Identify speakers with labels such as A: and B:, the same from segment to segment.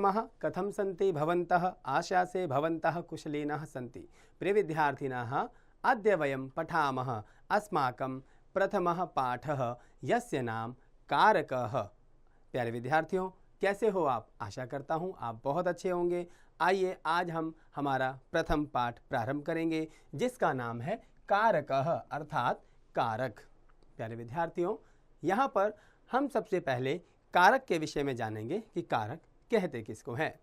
A: नमः। कथं सन्ति भवन्तः? आशासे भवन्तः कुशलिनः सन्ति। प्रिय विद्यार्थिनः, अद्य वयं पठामः अस्माकं प्रथमः पाठः यस्य नाम कारकः। प्यारे विद्यार्थियों, कैसे हो आप? आशा करता हूँ आप बहुत अच्छे होंगे। आइए आज हम हमारा प्रथम पाठ प्रारंभ करेंगे जिसका नाम है कारकः अर्थात कारक। प्यारे विद्यार्थियों, यहाँ पर हम सबसे पहले कारक के विषय में जानेंगे कि कारक कहते किसको हैं।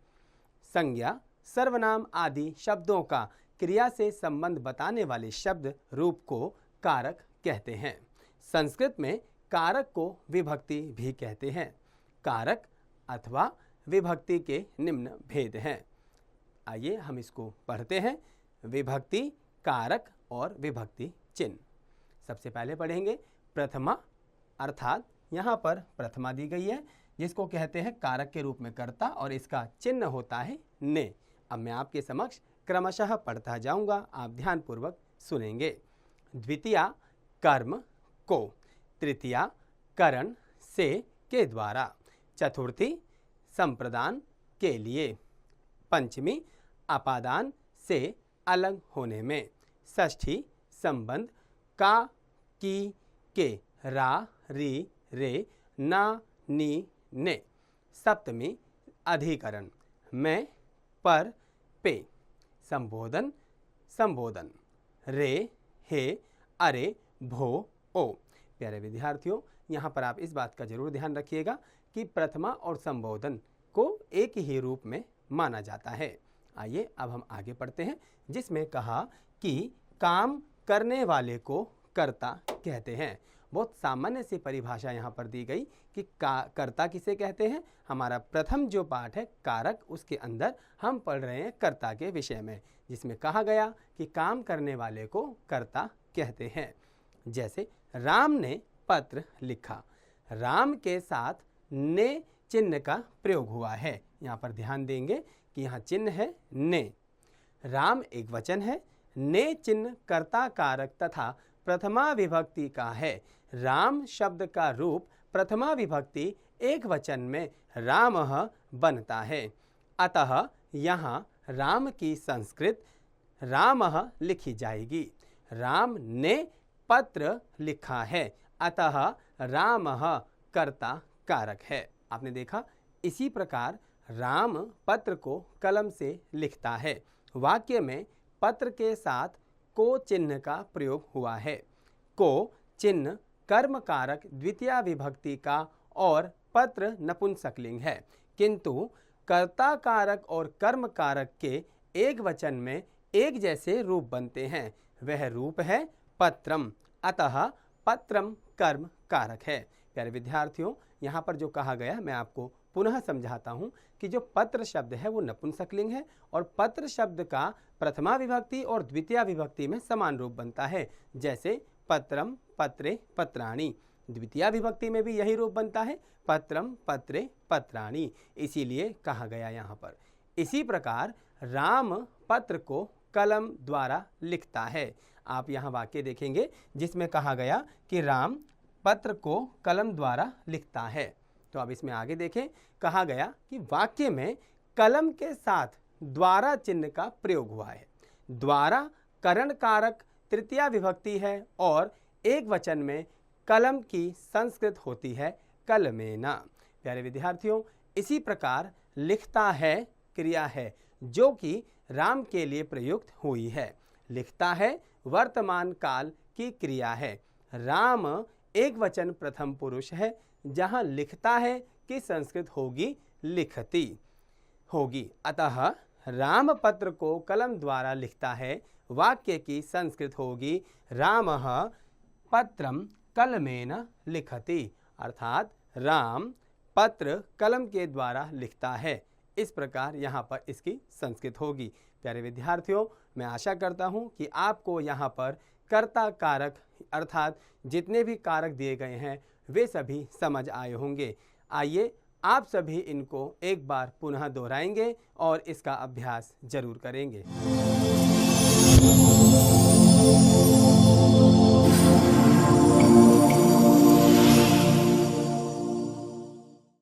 A: संज्ञा, सर्वनाम आदि शब्दों का क्रिया से संबंध बताने वाले शब्द रूप को कारक कहते हैं। संस्कृत में कारक को विभक्ति भी कहते हैं। कारक अथवा विभक्ति के निम्न भेद हैं। आइए हम इसको पढ़ते हैं। विभक्ति, कारक और विभक्ति चिन्ह। सबसे पहले पढ़ेंगे प्रथमा, अर्थात यहाँ पर प्रथमा दी गई है जिसको कहते हैं कारक के रूप में कर्ता और इसका चिन्ह होता है ने। अब मैं आपके समक्ष क्रमशः पढ़ता जाऊंगा, आप ध्यानपूर्वक सुनेंगे। द्वितीया कर्म को, तृतीया करण से के द्वारा, चतुर्थी संप्रदान के लिए, पंचमी अपादान से अलग होने में, षष्ठी संबंध का, की, के, रा, री, रे, ना, नी, ने, सप्तमी अधिकरण में, पर, पे, संबोधन, संबोधन, रे, हे, अरे, भो, ओ। प्यारे विद्यार्थियों, यहाँ पर आप इस बात का जरूर ध्यान रखिएगा कि प्रथमा और संबोधन को एक ही रूप में माना जाता है। आइए अब हम आगे पढ़ते हैं जिसमें कहा कि काम करने वाले को कर्ता कहते हैं। बहुत सामान्य सी परिभाषा यहाँ पर दी गई कि कर्ता किसे कहते हैं। हमारा प्रथम जो पाठ है कारक, उसके अंदर हम पढ़ रहे हैं कर्ता के विषय में, जिसमें कहा गया कि काम करने वाले को कर्ता कहते हैं। जैसे राम ने पत्र लिखा, राम के साथ ने चिन्ह का प्रयोग हुआ है। यहाँ पर ध्यान देंगे कि यहाँ चिन्ह है ने। राम एक वचन है, ने चिन्ह कर्ता कारक तथा प्रथमा विभक्ति का है। राम शब्द का रूप प्रथमा विभक्ति एक वचन में रामः बनता है। अतः यहाँ राम की संस्कृत रामः लिखी जाएगी। राम ने पत्र लिखा है, अतः रामः कर्ता कारक है। आपने देखा, इसी प्रकार राम पत्र को कलम से लिखता है। वाक्य में पत्र के साथ को चिन्ह का प्रयोग हुआ है। को चिन्ह कर्म कारक द्वितीया विभक्ति का और पत्र नपुंसकलिंग है, किंतु कर्ता कारक और कर्म कारक के एक वचन में एक जैसे रूप बनते हैं। वह रूप है पत्रम, अतः पत्रम कर्म कारक है। प्यारे विद्यार्थियों, यहाँ पर जो कहा गया मैं आपको पुनः समझाता हूँ कि जो पत्र शब्द है वो नपुंसकलिंग है और पत्र शब्द का प्रथमा विभक्ति और द्वितीया विभक्ति में समान रूप बनता है। जैसे पत्रम, पत्रे, पत्राणि। द्वितीया विभक्ति में भी यही रूप बनता है, पत्रम, पत्रे, पत्राणि। इसीलिए कहा गया यहाँ पर। इसी प्रकार राम पत्र को कलम द्वारा लिखता है। आप यहाँ वाक्य देखेंगे जिसमें कहा गया कि राम पत्र को कलम द्वारा लिखता है। तो अब इसमें आगे देखें, कहा गया कि वाक्य में कलम के साथ द्वारा चिन्ह का प्रयोग हुआ है। द्वारा करण कारक तृतीया विभक्ति है और एक वचन में कलम की संस्कृत होती है कलमेना। प्यारे विद्यार्थियों, इसी प्रकार लिखता है क्रिया है जो कि राम के लिए प्रयुक्त हुई है। लिखता है वर्तमान काल की क्रिया है। राम एक वचन प्रथम पुरुष है, जहां लिखता है कि संस्कृत होगी लिखती होगी। अतः राम पत्र को कलम द्वारा लिखता है, वाक्य की संस्कृत होगी रामः पत्रम कलमेन लिखति, अर्थात राम पत्र कलम के द्वारा लिखता है। इस प्रकार यहाँ पर इसकी संस्कृत होगी। प्यारे विद्यार्थियों, मैं आशा करता हूँ कि आपको यहाँ पर कर्ता कारक अर्थात जितने भी कारक दिए गए हैं वे सभी समझ आए होंगे। आइए आप सभी इनको एक बार पुनः दोहराएंगे और इसका अभ्यास जरूर करेंगे।